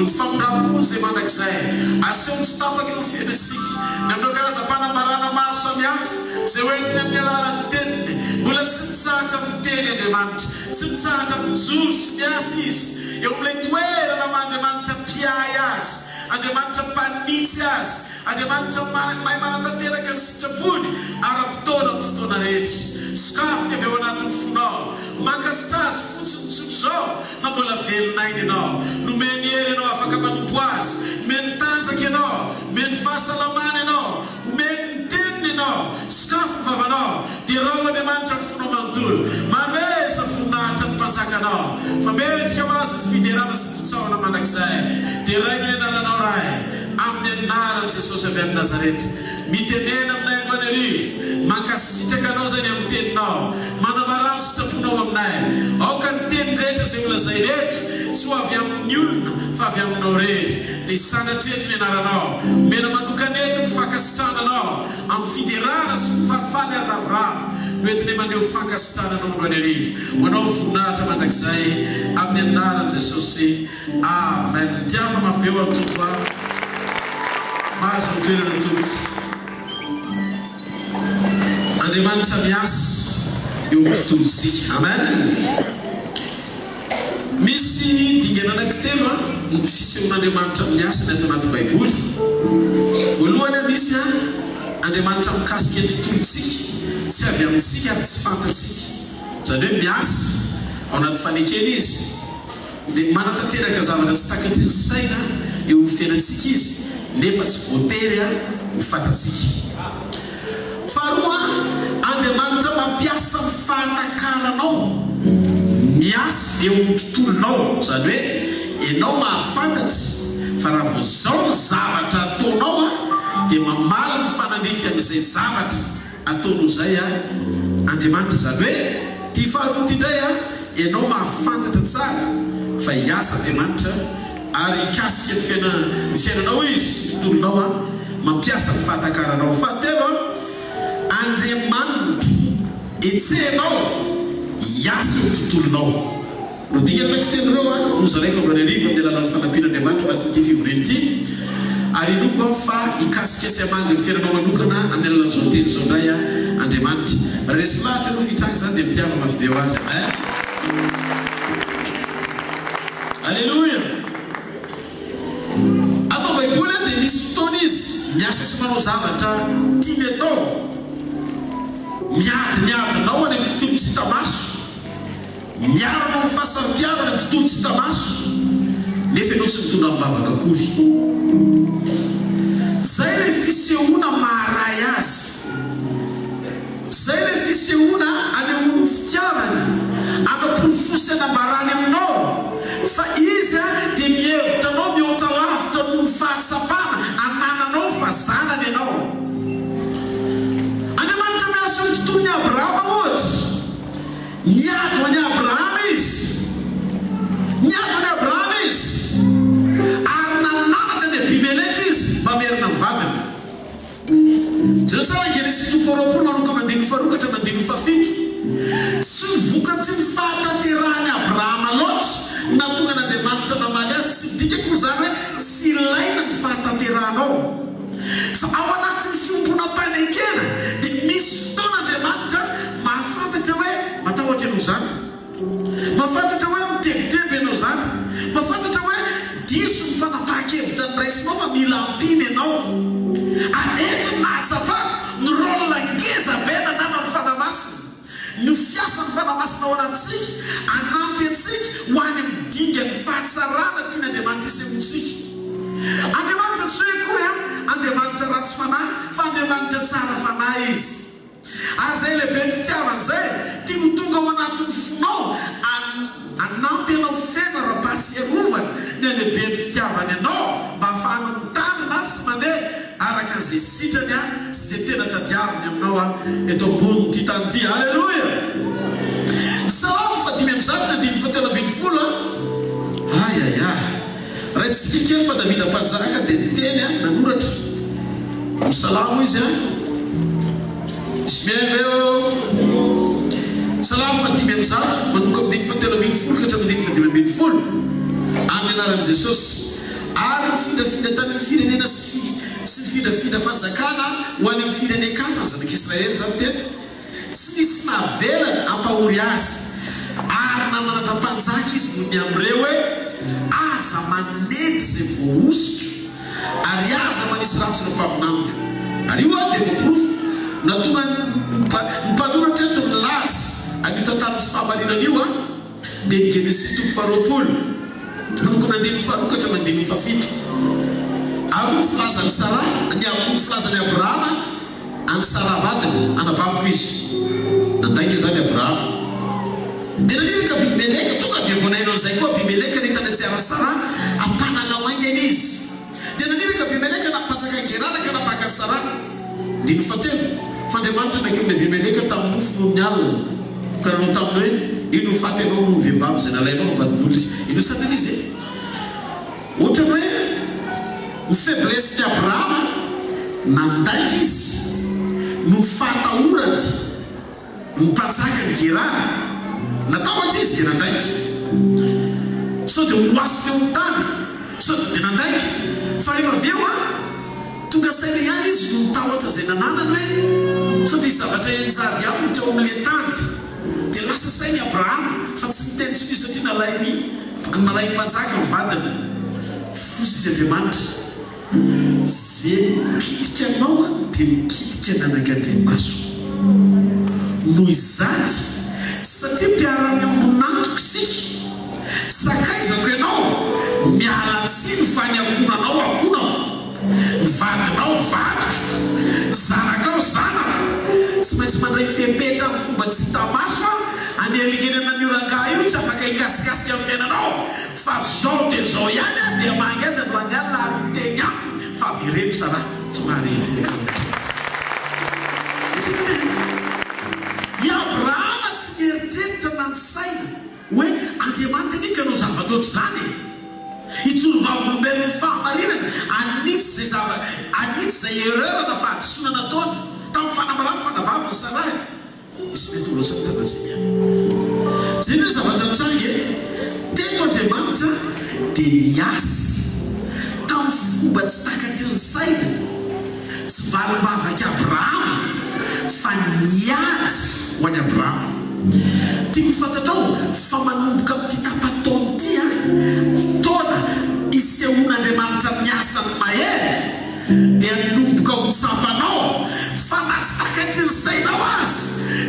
no famindram-pony zay mandrakizay aseho tsy tapaka eo fiainantsika namindreo karazam-panambarana maro samihafa zay hoentiny amin'ny alalan'ny teniny mbola tsy mitsahatra miteny Andriamanitra tsy mitsahatra mijoro sy miasa izy eo amin'ilay toerana Andriamanitra mpiay azy Andriamanitra mpanitsy azy Andriamanitra mahay manatanteraka ny sitrapony ara-potoana amin'ny fotoana rehetra sokafika avy eo anatin'ny fonao mankasitra azy fotsiny tsotro zao fa mbola velonainy ianao nomeny hery ianao afaka manompo azy nomeny tanjaka ianao nomeny fahasalamana ianao omeny ny teniny ianao sokafo ny vavanao dia raha Andriamanitra ny fonao manontolo mamesa voninahitra ny mpanjakanao fa mendrika ho azy ny fiderana sy ny fitsaoana mandrakizay dia rainy ny anaranao rahay amin'ny anaran'i Jesosy avy any Nazareta mitenena aminay androany arivo mankasitraka anao zany amin'ny teninao manambara ny sitraponao aminay aoka ny teny rehetra izay olazay rehetra tsy ho avy amin'ny olona fa avy aminao rehetra dia sanatretra ny anaranao mena manokanety ny fankasitrananao amin'ny fiderana sy farifaly ary ravoravo noentiny maneo fankasitrananao androany arivo manao voninahitra mandrakizay amin'ny anaran'i Jesosy amen. Tiafa mafy be ho amin'ny tompo mahazo ny toerana tompo Andriamanitra miasa eo amin'ny tontolontsika amen. Misy dingana anankitelo ny fisehoan'Andriamanitra miasa ny ato anaty Baiboly. Voalohany misy Andriamanitra mikasika ny tontolontsika tsy avy amintsika ary tsy fantatsika zany hoe miasa ao anaty fanekena izy dia manatanteraka zavatra tsy takatry ny saina eo fiainantsika izy nefa tsy voatery ho fantatsika. Faharoa Andriamanitra mampiasa ny fahantakaranao miasa eo amin'ny tontolonao zany hoe ianao mahafantatra fa raha vao zao ny zavatra ataonao dia mamala ny fanandrify amin'izay zavatra ataonao zay Andriamanitra zany hoe tia faharoa ty indray ianao mahafantatra tsara fa hiasa Andriamanitra ary ikasika ny fiainanao izy tontolonao mampiasa ny fahantakaranao. Fahatelo Andriamanitra etsehnao hiasa eo tontolonao no dingana anankitelo ireo nozaraiko androany arivo amin'ny alalan'ny fanampian'Andriamanitra anatin'ity fivoriana ity ary inoko fa ikasika sy hamangy ny fiainanao manokana amin'ny alalan'izao teny izao indray Andriamanitra resy lahatra no fitranga zany dia mitiava mafy be ho azy amen. Alleluia. Atao Baiboly dia misy fotoana izy miasa sy manao zavatra tiany atao miadinao any amin'ny tontolo tsy hita maso miaranao ny fahasampiarana any amin'ny tontolo tsy hita maso nefa ianao tsy mitondra mibavaka akory. Zay ilay fisehoana maharay azy zay ilay fisehoana anehoany fitiavany anaporofosy anambarany aminao fa izy dia mihevitra anao mihoata lavitra noho ny fahatsapana anananao fa zanany ianao. Andriamanitra miasa eo tontolon'ny Abrahama ohatra niado any Abrahama izy ary nananatra ny Abimeleka izy mamerina ny vadiny. Jereo tsara Genesis 2:4 manomboka mandiny farokatra mandiny fafito tsy nivokatry ny fahatanterahany Abrahama loatra natonga n'Andriamanitra namaly azy tsy midika koa zany hoe tsy ilaina ny fahatanteranao fa ao anatin'ny fiombonam-panekena dia misy fotoana Andriamanitra mahafantatra hoe matahotra ianao zany mahafantatra hoe mitebiteby ianao zany mahafantatra hoe diso ny fanapaha-kevitra ny raisinao fa mila ampiny ianao ary eto nahatsapako ny rôla ngeza be nanana ny fanamasina ny fiasa ny fanamasina ao anatsika anampy atsika ho any midinga ny fahatsarana tian'Andriamanitra isehoantsika. Andriamanitra tsy hoe kory Andriamanitra ratsy fanahy fa Andriamanitra tsara fanahy izy ary zay lehibe ny fitiavany zay tia ho tonga ao anatin'ny fonao anampy ianao fena raha-patsy iarovana ny lehibe ny fitiavany ianao mba ahafahana mitandrina sy mandeha araka izay sitrany sy zay tena tadiaviny aminao eto ambony ty tany ty. Alleluia. Salamo 5:7-10 ayaya raitsika kely fa Davida mpanjaka dia niteny nanoratra misalamo izy ismeveo Salamo 5:7 manomboka amin'ny 7:10 ka hatramin'ny 5:10 amin'ny anaran'i Jesosy ary mifindafida tany firenena sy mifindafida fanjakana ho any amin'ny firenen-kafa ny zanak'Israely zany teto tsy misy navelany ampahory azy ary nananatra mpanjaka izy mony amin'ireo hoe aza manendry zay voahositra ary aza manisy ratsy ny mpaminamiko ary io dia voaprofo natonga nympanoratra eto milazy an'io tantara sy fahamarinana io dia ny Genesis 2:20 manoko mandeha mifarokatra mandeha mifafito ary ny filazany Sara ny filazany Abrahama any Sara vadiny anabaviko izy nandainga zany Abrahama dia naniraka Abimeleka tonga dia vonainao zay koa Abimeleka nahitana tsara Sara ampanalao aingana izy dia naniraka Abimeleka nampatsaka Gerara ka napaka Sara dia ny fatelo fandriamanitra nakeo Abimeleka tamin'ny nofo noho ny alina karanao taminao hoe ino faty anao noho ny vehivavy zay nalainao vadin'olona izy ino sanany izy ohatrany hoe ny faiblesse ny Abrahama nandaika izy no ny fahatahorany ny mpanjaka ny Gerara natahotra izy dia nandaika so dia hoasiny eo amin'ny tany so dia nandaika fa rehefa aveo tonga saina ihany izy no mitahotra zay nananany hoe so dia zavatra enjady aminy teo amin'ile tany dia lasa sainy Abrahama fa tsy niteny tsy misy satria nalay mpanjaka ny vadiny fosy izy Andriamanitra zay mikitika anao dia mikitika nanangan'Andriamasoko noho izany satria mpiara-my ambonantoko isika sakaizako ianao miala-tsiny fa ny akonanao akonako ny vadinao vadiko zanakao zanako tsy maintsy mandray fepetra ny fomba tsy tamaso andealikena ny oranga io tsy afaka hikasikasika amin'ny fiainanao fa zao dia zao ihany dia mangaza ny rangiany la riteny fa avereno Sara tsy marety i Abrahama tsy nieritreritra nanysaina hoe Andriamanitra nika no zavatra oatra zany itsorovavolom-belo ny fahamarinana anitsy zay ererana fa adisona nataony tamin'ny fanambarany fanabavany Sara misy mety orosa mitandazimia zay ny zavatra nitrangy teto Andriamanitra dia niasy tamin'ny fomba tsy takatry ny saina tsy valim-bavaka Abrahama fa niady ho any Abrahama tiako fantatrao fa manomboka amin'ity tapataony ity fotoana isehoan'Andriamanitra miasa ny mahery dia nomboka ho tsampanao fa na tsy takatry ny sainao azy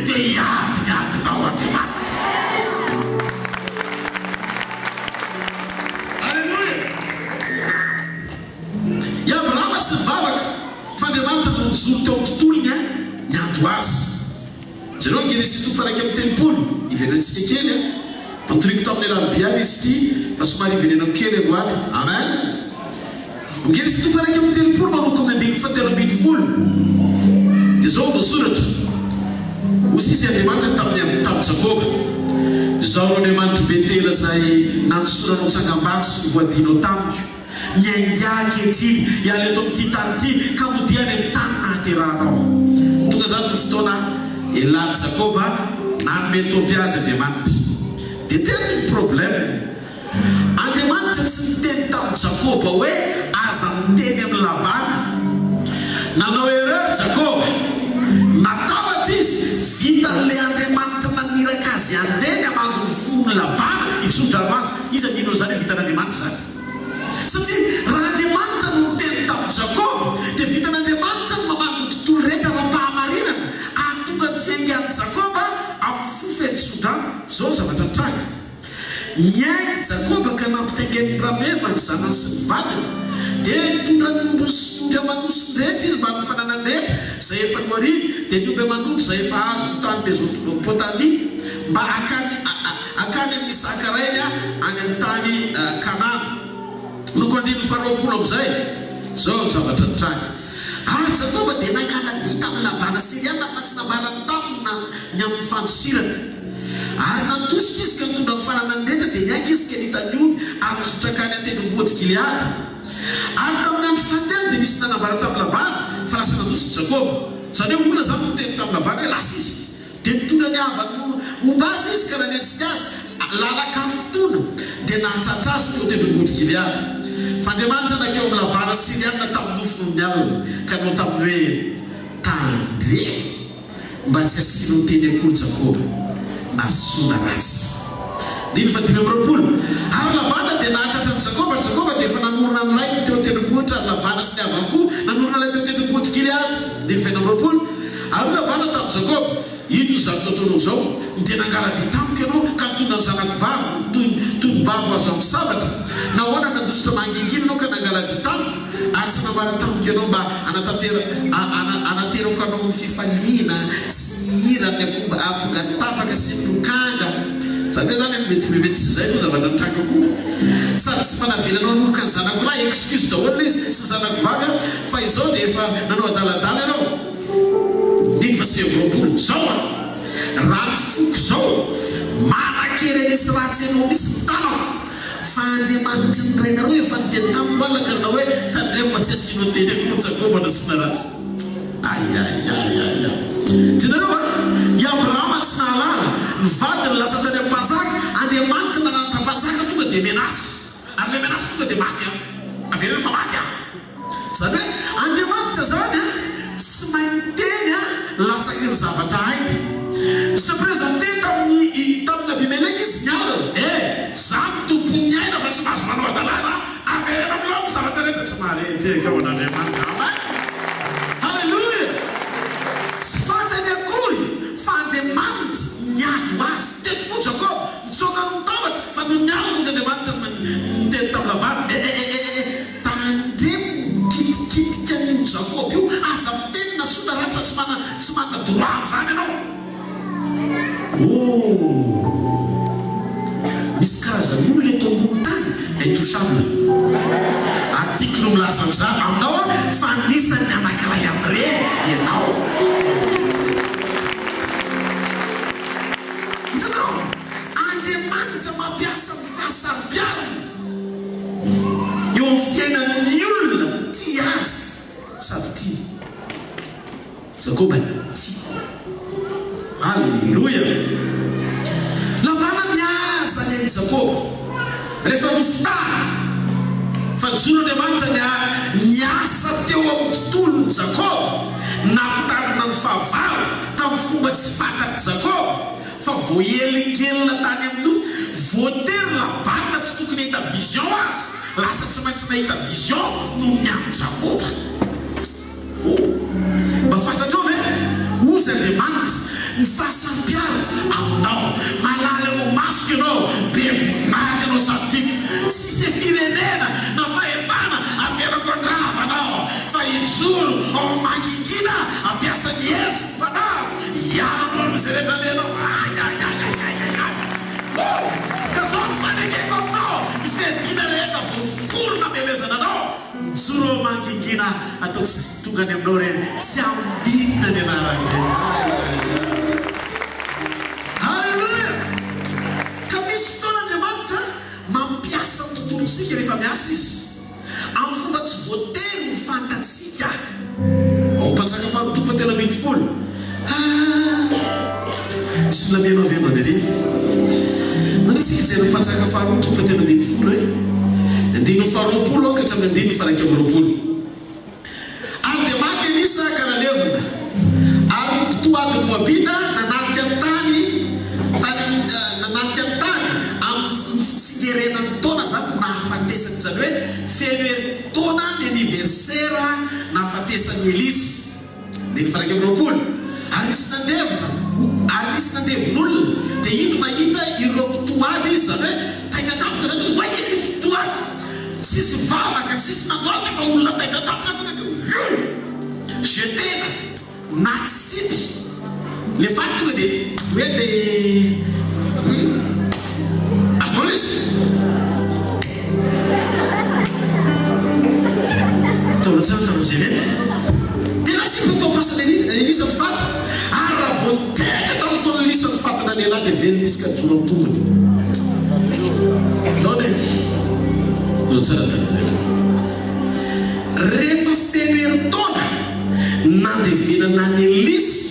dia iadinao Andriamanitra. Alleluia. I Abrahama tsy nivavaka fa Andriamanitra no nijoro teo amin'ny tontolony niando azy. Jereo Genesis 2:30 iverenantsika kely fantoriko tamin'ny alarobia izy ity fa somary ivenenao kely androany amen. Genesis 2:30 manoko amin'ny 17 dia zao voasoratra hozy izy Andriamanitra tamin'ny Jakoba zao Andriamanitra Betela zay nanosoranao tsangam-bato sy voadinao tamiko miaingaky etriny iala eto amin'ity tany ity ka modiany amin'ny tany nahaterahanao tonga zany ny fotoana elany Jakoba nanome topy azy Andriamanitra dia teto ny problème Andriamanitra tsy niteny tamin'ny Jakoba hoe aza miteny amin'ny Labana nanao erreur Jakoba natavatra izy vitan'ilay Andriamanitra naniraka azy andeny amango ny fony Labana itsodramazy izy aminao zany vitan'Andriamanitra zany satria raha Andriamanitra no miteny tamin'ny Jakoba dia vitan'Andriamanitra no mamango ny tontolo rehetra raha-pahamarinana antonga ny fiaingan'ny Jakoba amin'ny fofeny sodrano zao zavatra nitranga niaingy Jakoba ka nampitaingen'ny rameva ny zanany sy ny vadiny dia nitondra ny omby sy amanosiny rehetra izy mba ny fananany rehetra zay efa noariny dia ny omby amanondro zay efa azo ny tany Mesopotami mba akany amin'ny Sakarainy any amin'ny tany Kanana noko andiny faharoapolo amin'izay zao zavatra nitranga ary Jakoba dia nangala dita amin'ny Labana Siriana fa tsy namarany tamina ny amin'ny fandosirana ary natosika izy ka nitondra ny fananany rehetra dia niainga izy ka nitany omby ary nizotra-kany an-tendrombohitra Gileady ary tamin'ny andro fahatelo dia nisy nanambara tamin'ny Labana fa lasa nandoso Jakoba zany hoe olona zany miteny tamin'ny Labana hoe lasa izy dia nitonga ny havany omba azy izy ka nanentsika azy lalaka fotoana dia nahatratra azy teo tendrombohitra Gileady fandriamanitra nakeo amin'ny labana siriana tamin'ny nofony ny alina ka nao tamin'ny hoe tandre mba tsy asiano ny teny akory Jakoba na soana ratsy. Diny fa 5 ary labana dia nahatratra ny Jakoba dia efa nanorona nylay teo tendrombohitra ary labana sy ny havany koa nanorona lay teo tendrombohitra Gileady. Diny fa 9 ary labana tamin'ny Jakoba ino zany totonao zao dia nangalady tampoka ianao ka mitondra ny zanako vavy toy ny babo azo amin'ny sabatra nahoana nandositra mangingina anao ka nangalady tampoka ary sy namara tampoka ianao mba anaterako anao ny fifaliana sy ny hira ny aponga tapaka sy ny lokanga. Zany hoe zany mety sy zay no zavatra nitranga koa sady tsy manavelanao anoka ny zanako lahy excuse daholo izy sy zanako vavy fa izao dia efa nanao adaladala ianao. Diny fa 9 zao raha ny foko zao manakery nisy ratsy ianao misy mitanako fa Andriamanitra ny rainareo efa niteny tamin'ny valaka na hoe tandremo mba tsy asiano teny akory Jakoba na sona ratsy. Tianareo i Abrahama tsy nahalala ny vadiny lasa tany amin'ny mpanjaka Andriamanitra nananitra mpanjaka tonga dia menasy ary le menasy tonga dia maty avereny fa maty zany hoe Andriamanitra zany tsy mahay miteny latsaka ny zavatra hainy sy présenté tamin'ny Abimeleka izy nialina zany tompony aina fa tsy mahazo manao adalana avereny amin'ilao ny zavatra rehetra tsy mahareteka ao an'Andriamanitra halleluia tsy fantany akory fa Andriamanitra niady ho azy tetoko Jakoba nitsonga no tabatra fa no nialina izy Andriamanitra niteny tamin'ny labana tandremo kitika ny Jakoba io aza miteny na soana ratsy fa tsy manana droit zany ianao. Misy karazany olo eto ambony tany intouchable article milaza amin'izany aminao fa nisany anankiray amin'ireny ianao. Hitanao Andriamanitra mampiasa ny fahasarom-piarana eo amin'ny fiainan'ny olona tia azy sady tia. Jakoba tiako. Halleluia. Labana niasa ny ain'i Jakoba rehefa nofotana fa nizoron'Andriamanitra niasa teo amin'ny tontolon'i Jakoba nampitandrina ny fahavalo tamin'ny fomba tsy fantatry Jakoba fa voaelikelina tany amin'ny nofo voatery labana tsy tokony hita vision azy lasa tsy maintsy nahita vision no ny amin'ny Jakoba. Mba fantatrao ve ozy Andriamanitra ny fahasarom-piarana aminao malala eo masoko ianao be voninahitra ianao sadiko tsy se firenena na fahefana averako andravanao fa ijoro ao mangingina ampiasa ny Yesu fanaro iananao no zay rehetra lenao ka zao ny fanekeko aminao ny fiadina rehetra voaforona melezana anao ijoro ao mangingina ataoko sisy tongany aminao reny tsy ambinina ny anarany reny. Mampiasa ny tontolontsika rehefa miasa izy amin'ny fomba tsy voatery ho fantatsika. Ao mpanjaka faharoa 10 sy lamianao avy mandeha rehefa nanitsika ijery mpanjaka faharoa 10 andiny faharoapolo ka hatramin'ny andiny faraika amby roapolo. Ary dia maty Elisa ka nalevina ary toadiny Moabita nananika ny tany fitsingerenany taona zany nahafatesany zany hoe feno taona ny anniversaire nahafatesany Elisa. Dia ny faraika amby roapolo ary nisy nandevin'olona dia ino mahita ireo mpitoady izy zany hoe taitatampoka zany hoe ino misy mpitoady tsisy vavaka tsisy nandoaka fa olona taitatampoka tonga dia jetena natsipy le fany tonga dia hoe dia azonao izy taonatsara zay le dia natsipy tao pasana Elisa ny faty ary raha vao niteka tamin'ny taona Elisa ny faty na lehilahy dia velona izy ka joro amin'ny tombony zao ne taonatsara tana zay rehefa feno herintaona nandevenana ny Elisa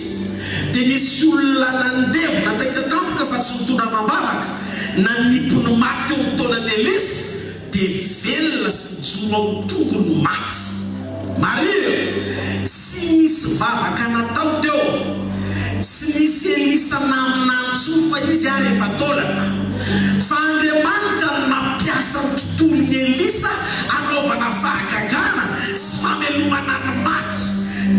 dia nisy olona nandevona taitatampoka fa tsy nitondra mambavaka na nipony maty eo ny taonan'ny Elisa dia velona sy solo tongony maty. Maria tsy nisy vavaka natao teo, tsy nisy Elisa naminantsony fa izy ary efa taolana. Fa Andriamanitra mampiasa ny tontolon'ny Elisa anaovana fahagagana sy famelomana ny maty.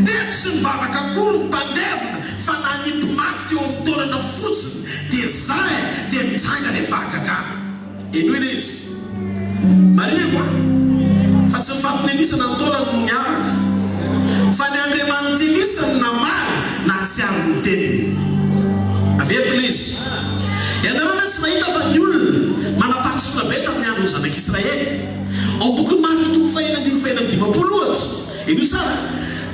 Teto sy ny vavaka akory ny mpandevina fa nanipy maty teo amin'ny taolana fotsiny, dia zay dia mitranga ilay fahagagana. Eno ilay izy Maria koa fa tsy mifampiny Elisa na ny taolana no niavaka, fa ny Andriamanitra Elisa no namaly na tsy ary ny teniny. Averiko ilay izy. Ianareo ve tsy nahita fa ny olona manapakisona be tamin'ny andro ny zanak'Israely ao boky Marka 2:1-5 ohatra. Eno tsara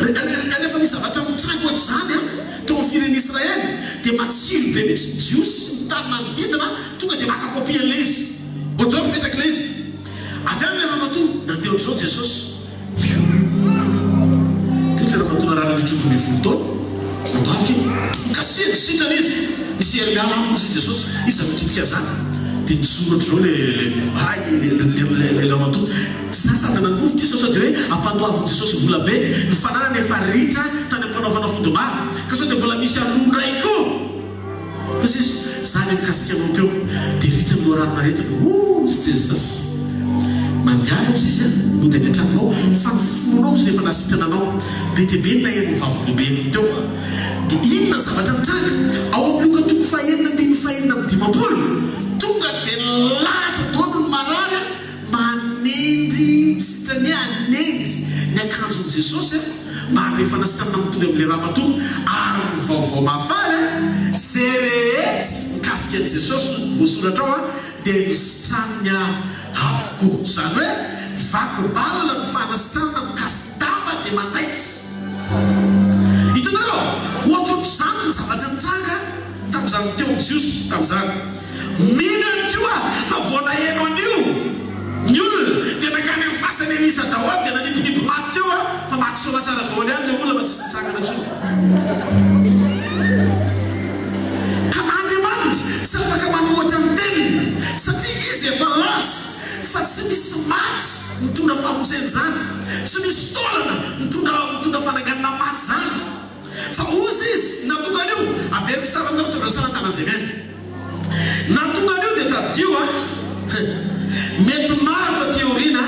rehefa misy zavatra mitrango ohatra zany teo amin'ny firen'ny Israely dia matsilo be mihitsy Jiosy sy ny tany manodidina tonga dia makakopia an'ilay izy. Ohatr'izao fipetraka ilay izy avy amin'ny ramatoa nandeha ohatr'izao Jesosy teo le ramatoa narara ny 12 taona nandohaniko kaseny sitrana izy isy hermiala amikozy Jesosy izy mitipika zany dia nisoratra zao le ramatoa sasany nangovy Jesosy dia hoe ampandoaviny Jesosy vola be ny fananany efa ritra tany ampanaovana fodomary ka sao dia mbola misy aloha ray koa fa izy zany mikasika anao teo dia ritra no ranonaretina sy Jesosy mandiano izy no dia netranao fa ny fonao izy rehefa nasitrana anao be dia be na eno vavolobe teo dia inona zavatra mitranga ao amin'ny Luka 2:5-5 tonga dia latra taolo ny marara manendry sitrany anendry ny akanjon'i Jesosy mba rehefa nasitrana mitovy amin'ilay ramatoa ary ny vaovao mafaly zay rehetra mikasika an'i Jesosy voasoratra ao dia misitraniny avokoa. Zany hoe vaky balina ny fanasitrana mikasi-daba dia mandaitra. Hitanareo ohatr'izany ny zavatra mitranga tamin'izany teo amin'ny Jiosy tamin'izany. Mino koa fa voana eno an'io ny olona dia nakany amin'ny fasany Elisa daholo dia nanipinipy maty teo fa maty soa tsara daholo ihany ilay olona fa tsy nitsangana intsony. Ka Andriamanitra tsy afaka manohatra ny teniny satria izy efa laza fa tsy misy maty mitondra famonjeny zany, tsy misy taolana mitondra fananganana maty zany. Fa ozy izy natonga an'io averiko tsara anareo teo tsara tanazemena natonga an'io dia tadio mety maro taty aoriana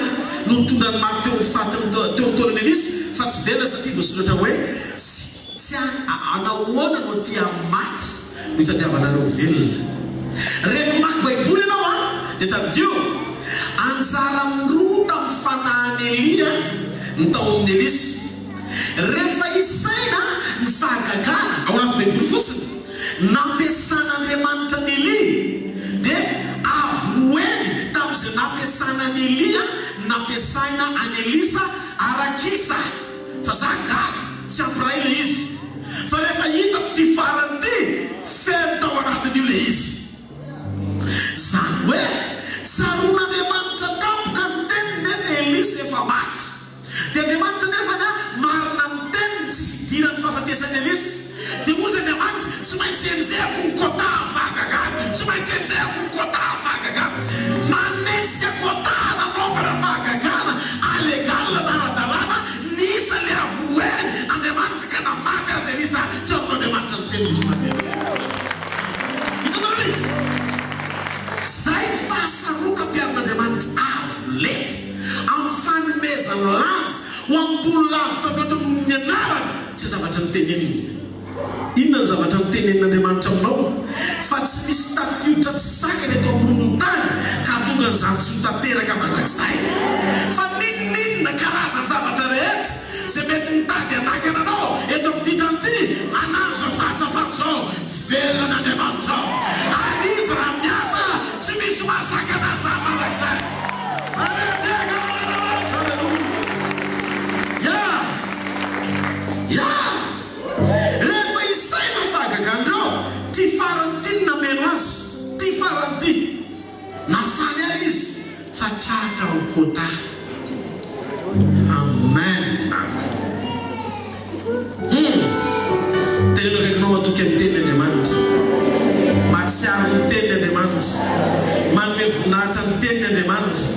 no mitondra ny maty teo fatiny teo taolana Elisa fa tsy velona satria voasoratra hoe tsy anahoana no tia maty no itadiavanareo velona. Rehefa maky baiboly ianao dia tadio anjara roa tamin'ny fanahany Elia ny tao amin'ny Elisa. Rehefa isaina ny fahagagana ao anaty baiboly fotsiny nampiasan'Andriamanitra ny Elia dia avoeny tamin'izay nampiasana ny Elia nampiasaina any Elisa arakisa fa za gaga tsy ampiray ilay izy. Fa rehefa hitako ty farany ty feno tao anatin'io ilay izy. Zany hoe tsaron'Andriamanitra tapoka ny teniny nefa Elisa efa maty. Dia Andriamanitra nefa marina ny teniny tsisy idirany fahafatesany Elisa. Dia moa Andriamanitra tsy maintsy enjehako ny kôta ny fahagagana, tsy maintsy enjehako ny kôta ny fahagagana. Manetsika kôta nanaovana fahagagana alegalina na ara-dalàna nisa le avoeny Andriamanitra ka namaty azy Elisa tsy amin'Andriamanitra ny teniny izy mandeha. Hitanareo izy zay ny fahasarotam-piarin'Andriamanitra avolety amin'ny fanomezany lanja ho ambony lavitra loatra noho ny anarany tsy zavatra ny teneniny. Inona ny zavatra ny tenenin'Andriamanitra aminao fa tsy misy tafiotra tsy sakany eto ambony tany ka tonga nyzany tsy ho tanteraka mandrakizay. Fa ninninona karazany zavatra rehetra zay mety mitady anaky ananao eto amin'ity tany ity anano zao fahatsapako zao velona n'Andriamanitra ao ary izy raha miasa tsy misy mahasaka an'izany mandrakizay. Maneteka n'Andriamanitra. Rehefa isaina fahagagandreo ty farany ty nameno azy ty farany ty nafaly any izy fa tratra ho kôta. Amen. Teneno akaikinao matoky amin'ny tenin'Andriamanitra, mahatsiaro ny tenin'Andriamanitra, manome voninahitra ny tenin'Andriamanitra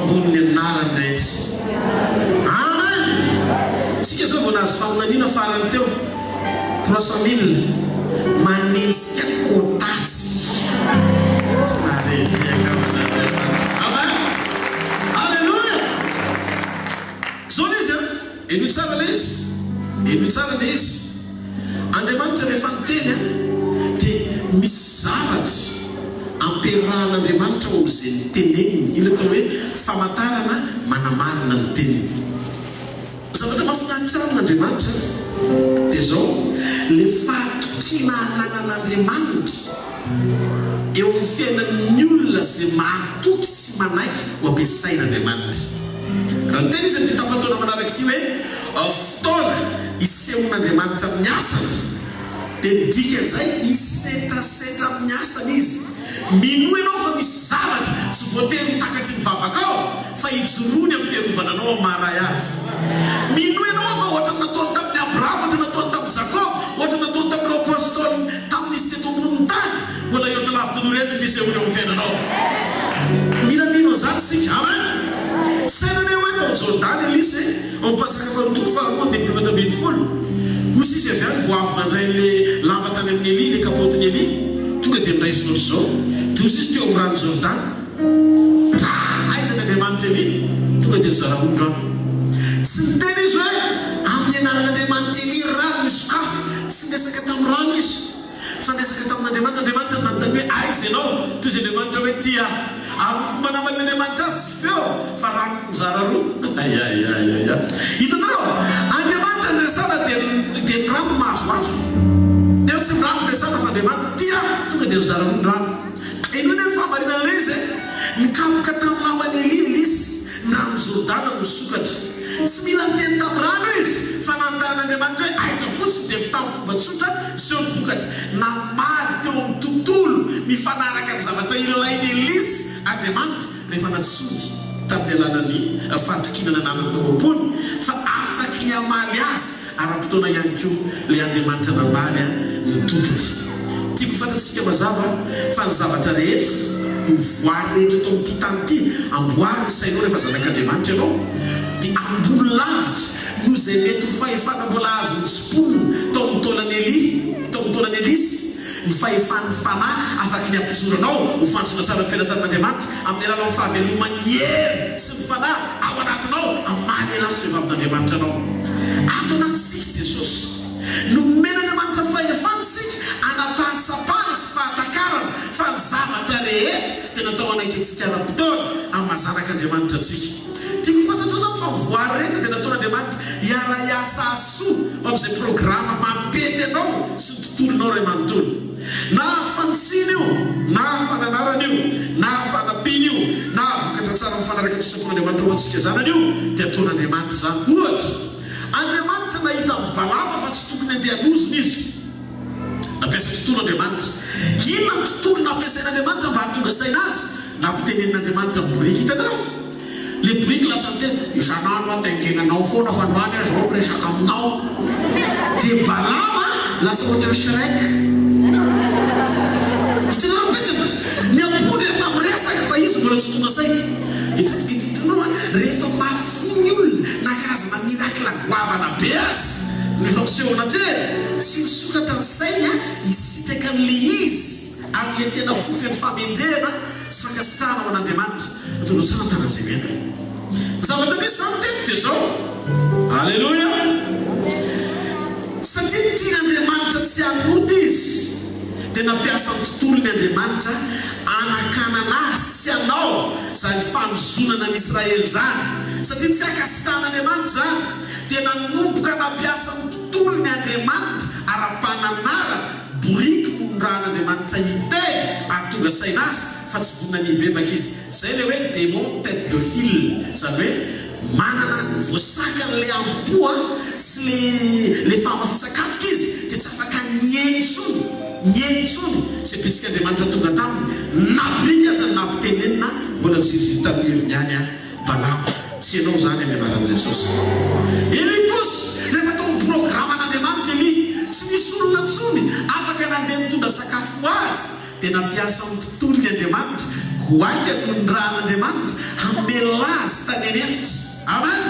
ho ambony anarany rehetra. Amen. Tsika zao vao nahazo faminaniana farany teo 300 000 manentsika kotatsy. Tsy maretyaka. Amen. Alléluia. Zao izy eno tsara le izy. Eno tsara le izy. Andriamanitra rehefa niteny dia misy zavatra ampiarahan'Andriamanitra ao amin'izay niteneniny. Ilo atao hoe famantarana manamarina ny teniny. Zavatra mahafinaritra amin'Andriamanitra dia zao le fahatokina ananan'Andriamanitra eo amin'ny fiainan'ny olona izay mahatoky sy manaiky ho ampiasain'Andriamanitra. Raha ny teny izy ny fitampataona manaraka ity hoe fotoana isehon'Andriamanitra amin'ny asany, dia midika an'izay isetrasetra amin'ny asany izy. Mino ianao fa misy zavatra tsy voatery mitakatry ny vavaka ao fa hijoroany amin'ny fiarovana anao amin'ny maharay azy. Mino ianao fa ohatra natao tamin'ny Abraham, ohatra natao tamin'ny Jacob, ohatra natao tamin'ny apôstôly tamin'izy teto ambonin'ny tany, mbola eo lavitra noreny ny fisehoana amin'ny fiainanao. Mino zany sika. Amen. Sainany hoe tao Jordany Elisa ampatsaka faharotoko faharoa dia ny 70 hozy izy avy any voavina ndray le lamba tany amin'ny Eli, le kapotiny Eli, tonga dia niraisiny ohatry zao. Dia hozy izy teo amin'ny rano Jordany, aizany Andriamanitra Eli, tonga dia nizara ondroano. Tsy niteny izy hoe amin'ny anaran'Andriamanitra Eli rano misokafo, tsy ndesaka tamin'ny rano izy fa ndesaka tamin'Andriamanitra. Andriamanitra nanontany hoe aiza ianao? Toy izy Andriamanitra hoe tia. Ary ny fomba naman'Andriamanitra azy sy feo fa rano mizara roa. Hitanareo, Andriamanitra ndresana dia ny rano mahazoazo. Dia tsy ny rano ndresana fa Andriamanitra tia, tonga dia nizara roa ny rano. Eno ny fahamarinana le izy nikapoka tamin'ny lamban'ny Eli Elisa ny rano Jordana no sokatra. Tsy mila niteny tamin'ny rano izy fa nantaran'Andriamanitra hoe aiza fotsiny dia vita amin'ny fomba tsotra seho ny vokatra. Namaly teo amin'ny tontolo mifanaraka amin'ny zavatra ilain'ny Elisa Andriamanitra rehefa natsoy tamin'ny alalany fahatokinana nanatao ambony fa afaky ny amaly azy ara-potoana ihany koa le Andriamanitra namaly ny tompony. Tiako fantatsika mazava fa ny zavatra rehetra mivoary rehetra tao amin'ity tany ity amboary ny sainao rehefa zanak'Andriamanitra ianao dia ambony lavitra no izay mety ho fahefana mbola azo ny tsipony tao amin'ny taonany Elisa. Ny fahefan'ny fanahy afaka ny ampizoranao ho fantsona tsara am-pelatan'Andriamanitra amin'ny alalan'ny fahavelomany hery sy ny fanahy ao anatinao amaly anazy vehivavin'Andriamanitra anao. Ato anatintsika Jesosy nomen'Andriamanitra fahefansika anapahatsapana sy fahatakarana fa ny zavatra rehetra dia natao anaiky antsika ara-potoana amin'ny mahazanak'Andriamanitra antsika. Tiako fantatrao zany fa voary rehetra dia nataon'Andriamanitra hiara-iasa asoa amin'izay programa mampety anao sy ny tontolonao ray manontolo. Na fantsiny io, na fananarana io, na fanampiana io, na vokatra tsara mifanaraka ny sitrapon'Andriamanitra ho antsika zanany io dia ataon'Andriamanitra zany. Ohatra, Andriamanitra nahita amin'ny Balama fa tsy tokony andeha hanozina izy. Nampiasa tontolo Andriamanitra. Inona ny tontolo nampiasain'Andriamanitra mba hahatonga saina azy? Nampitenenin'Andriamanitra amin'ny boriky. Hitanareo? Le boriky lasa miteny isan'andro atengenanao foana fa androany zao miresaka aminao. Dia Balama lasa ohatra Shrek. Hitanareo vetina? Ny ampody rehefa miresaka fa izy mbola tsy tonga saina. Hitanareo rehefa mahafony olona na karazana mirakla goavana be azy rehefa misehoana teny tsy misokatra ny saina hisitraka n'le izy amin'ny tena fofy ny famendrena sy fankasitrahana ho an'Andriamanitra. Atao tsara tanan'izay mena. Zavatra misy zany teny dia zao. Alleluia. Satria tian'Andriamanitra tsy hanota izy dia nampiasa ny tontolon'ny Andriamanitra anakanana azy sy anao izany fanozonana ny Israely zany. Satria tsy akasitrahan'Andriamanitra zany dia nanomboka nampiasa ny tontolon'ny Andriamanitra ara-pananara boriky mondrahan'Andriamanitra hiteny ahatonga saina azy fa tsy vonina ny bebaka izy. Zay le hoe démon tête de fil, zany hoe manana voasakany le ampoa sy le famafisakatoka izy dia tsy afaka nyentsony sy pisika Andriamanitra tonga taminy nabrika azy nampitenenina mbola nisirisiri tamin'ny heviny any Balama. Tsy ianao zany amin'ny anaran'i Jesosy. Eli kosa rehefa tao amin'ny programan'Andriamanitra Eli tsy misy olona ntsony afaka nandeha mitondra sakafo azy dia nampiasa amin'ny tontolon'ny Andriamanitra hoaika nondrahan'Andriamanitra hamelazy tany anefitsy. Amen.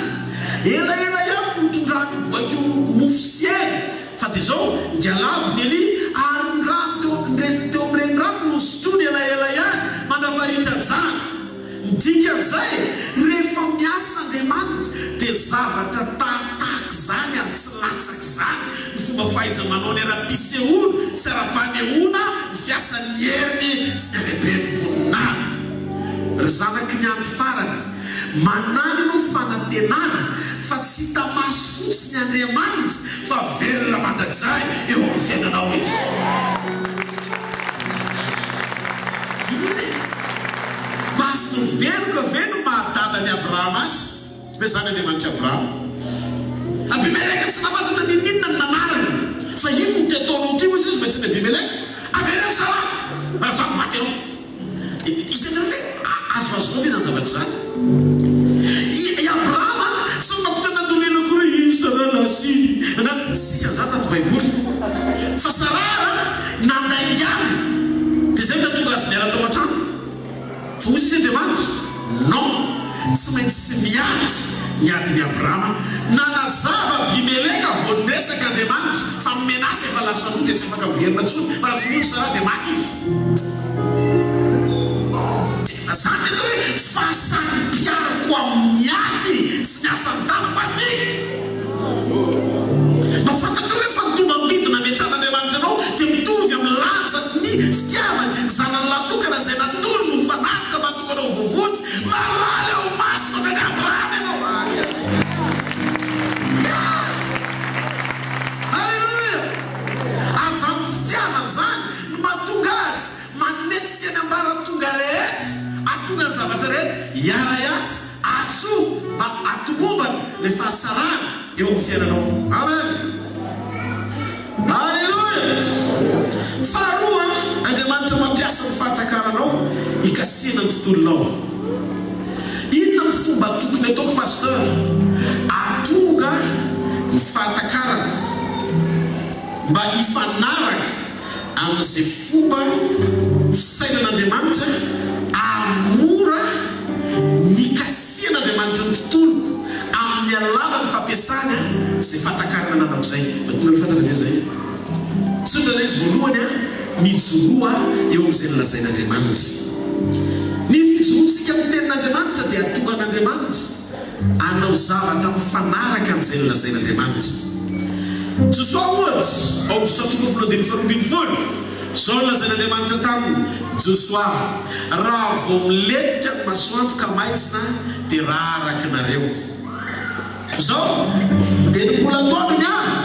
Elaela ihany notondrano goaika mofo sieny fa dia zao dialabony eli ary ndrano teo amin'ireny rano no sotrony elaela ihany manaparitra zany. Dikan'izay rehefa miasa Andriamanitra dia zavatra tahaka zany ary tsy latsaky zany ny fomba fahaiza-manao ny ara-pisehoana sy ara-panehoana ny fiasan'ny heriny sy ny alehiben'ny voninahitra. Ry zanaky ny andro farany manana ianao fanantenana fa tsy hita maso fotsiny Andriamanitra fa velona mandrakizay eo amin'ny fiainanao izy. Masino veloka ve no mahadadany Abrahama azy? Hoe zany Andriamanitra Abrahama. Abimeleka tsy nafantatra ninona ny nanarany fa ino no tiataonao ty ozy izy maintsy ny Abimeleka avela amin'ny Sara raha zany maty anao. Hitatra ve azoazonao ve zany zavatra zany? I Abrahama tsy mampitana-dolena koa io Sara lasiny sisy an'izany nato baiboly fa Sara nandaingana dia zay natonga azy niara tao an-trano. Fa hozy izy Andriamanitra? Non, tsy maintsy miady niadiny Abrahama nanazava Abimeleka voaresaka Andriamanitra fa menasa efa lasa no dia tsy afaka miverina tsony fa raha tsy mony Sara dia maty izy. Zany hoe fahasarim-piarako amin'ny ady sy ny asan'ny tanako artiky. Mafantatra hoe fa nitomam-bidina metran'Andriamanitra anao dia mitovy amin'ny lanjan'ny fitiavany zanany latokana izay natolo no fanatitra matonga anao voavotsy malala ao masino zany Abrahama ianao. Alleluia. Ary zany fitiavany zany no mahatonga azy manetsika ny ambaratonga rehetra atonga ny zavatra rehetra iara-iasa aso mba atomombana le fahasarana eo amin'ny fiainanao. Amen. Alleluia. Faharoa, Andriamanitra mampiasa ny fahatakaranao ikasiana ny tontolonao. Inona ny fomba tokony ataoko pasteur atonga ny fahatakarana mba hifanaraka amin'izay fomba fisainan'Andriamanitra amora ny kasian'Andriamanitra ny tontoloko amin'ny alalan'ny fampiasana izay fahatakarana nanako izay. Matonga ny fantatra ve zay? Sotra ilay izy voalohany mijoroa eo amin'izay nolazain'Andriamanitra. Ny fijoroantsika amin'ny tenin'Andriamanitra dia atonga an'Andriamanitra anao zavatra mifanaraka amin'izay nolazain'Andriamanitra. Josoa ohatra ao Josoa 2:12 zao nolazain'Andriamanitra taminy Josoa raha vao miletika ny masoandro ka maizina dia raha arakinareo. Zao dia ny mbola atoandro ny andro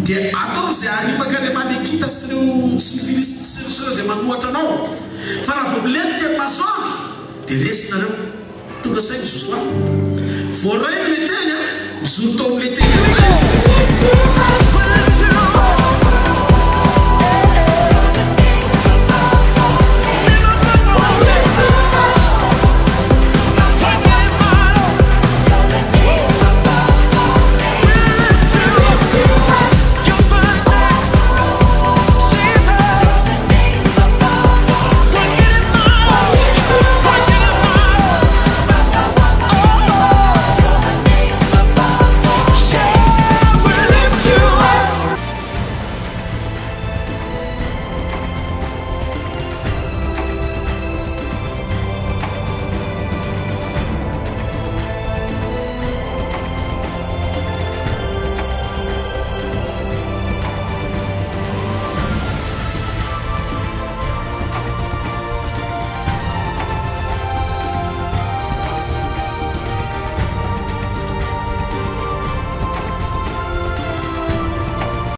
dia atao izay aripaka ny malekita sy ny filisitra izay manohatra anao. Fa raha vao miletika ny masoandro dia resinareo. Tonga sainy Josoa voarainy le teny mijoro tao amin'le teny.